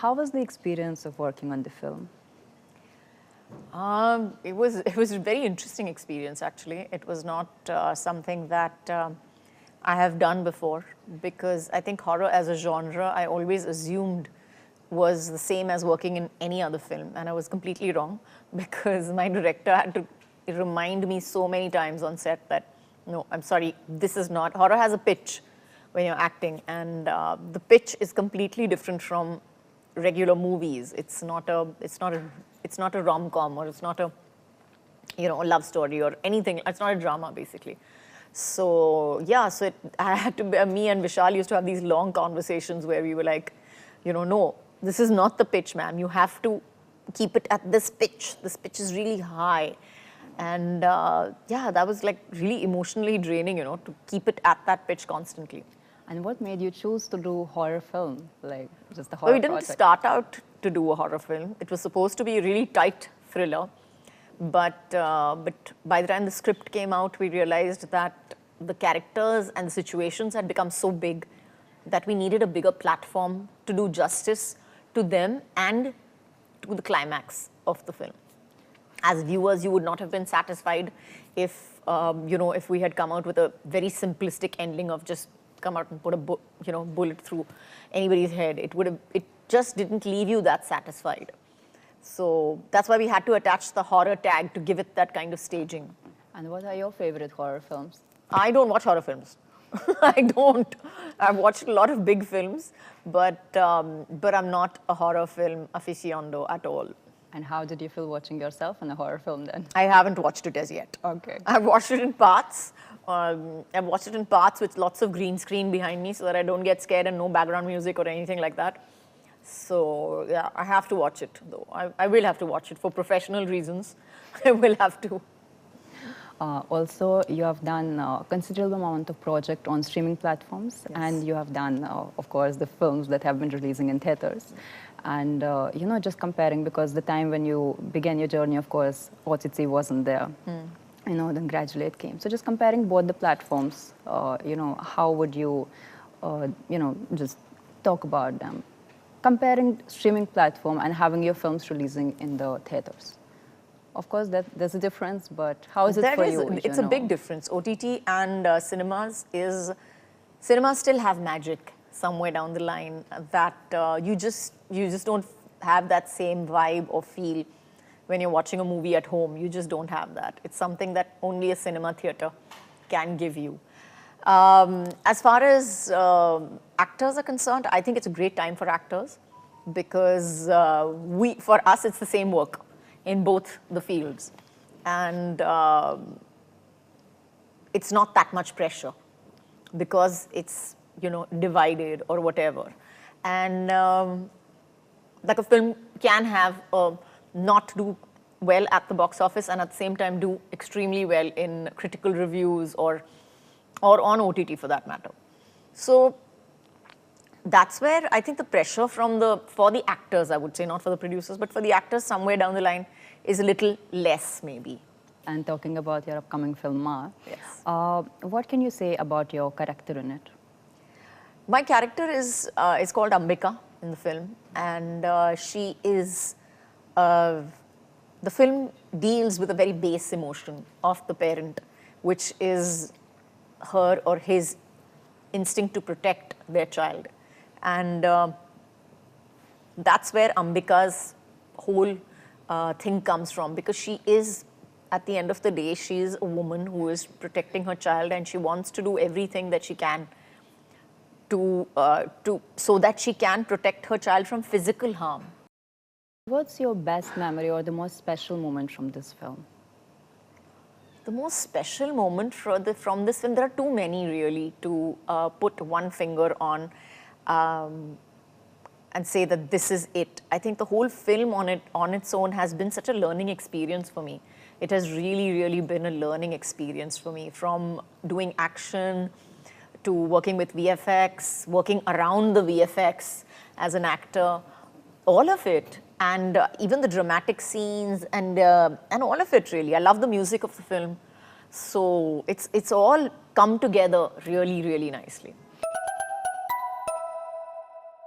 how was the experience of working on the film? It was a very interesting experience, actually. It was not something that I have done before, because I think horror as a genre, I always assumed was the same as working in any other film, and I was completely wrong, because my director had to remind me so many times on set that, no, I'm sorry, this is not, horror has a pitch when you're acting, and the pitch is completely different from regular movies. It's not a rom-com, or it's not a, a love story or anything. It's not a drama, basically. So yeah, I had to, me and Vishal used to have these long conversations where we were like, no, this is not the pitch, ma'am. You have to keep it at this pitch. This pitch is really high. And yeah, that was like really emotionally draining, to keep it at that pitch constantly. And what made you choose to do horror film, like just the horror We didn't start out to do a horror film. It was supposed to be a really tight thriller. But by the time the script came out, we realized that the characters and the situations had become so big that we needed a bigger platform to do justice to them and to the climax of the film. As viewers, you would not have been satisfied if, if we had come out with a very simplistic ending of just come out and put a bullet through anybody's head. It just didn't leave you that satisfied. So that's why we had to attach the horror tag to give it that kind of staging. And what are your favorite horror films? I don't watch horror films. I don't. I've watched a lot of big films, but I'm not a horror film aficionado at all. And how did you feel watching yourself in a horror film then? I haven't watched it as yet. Okay. I've watched it in parts. I've watched it in parts with lots of green screen behind me so that I don't get scared and no background music or anything like that. So yeah, I have to watch it though. I will have to watch it for professional reasons. I will have to. Also, you have done a considerable amount of project on streaming platforms, yes. And you have done, of course, the films that have been releasing in theaters. And, just comparing, because the time when you began your journey, of course, OTT wasn't there. Then gradually it came. So just comparing both the platforms, how would you, just talk about them? Comparing streaming platform and having your films releasing in the theaters. Of course, there's a difference, but how is it for you? It's a big difference. OTT and cinemas still have magic somewhere down the line that you just don't have that same vibe or feel when you're watching a movie at home. You just don't have that. It's something that only a cinema theater can give you. As far as actors are concerned, I think it's a great time for actors because for us, it's the same work in both the fields. And it's not that much pressure because it's, divided or whatever. And like a film can have not do well at the box office and at the same time do extremely well in critical reviews or on OTT for that matter. So that's where I think the pressure for the actors, I would say, not for the producers, but for the actors somewhere down the line is a little less maybe. And talking about your upcoming film, Ma, yes. What can you say about your character in it? My character is called Ambika in the film, and she is, the film deals with a very base emotion of the parent, which is her or his instinct to protect their child. And that's where Ambika's whole thing comes from, because she is, at the end of the day, she is a woman who is protecting her child and she wants to do everything that she can so that she can protect her child from physical harm. What's your best memory or the most special moment from this film? The most special moment from this film, there are too many really to put one finger on and say that this is it. I think the whole film on its own has been such a learning experience for me. It has really, really been a learning experience for me, from doing action to working with VFX, working around the VFX as an actor, all of it. And even the dramatic scenes and all of it really. I love the music of the film. So it's all come together really, really nicely.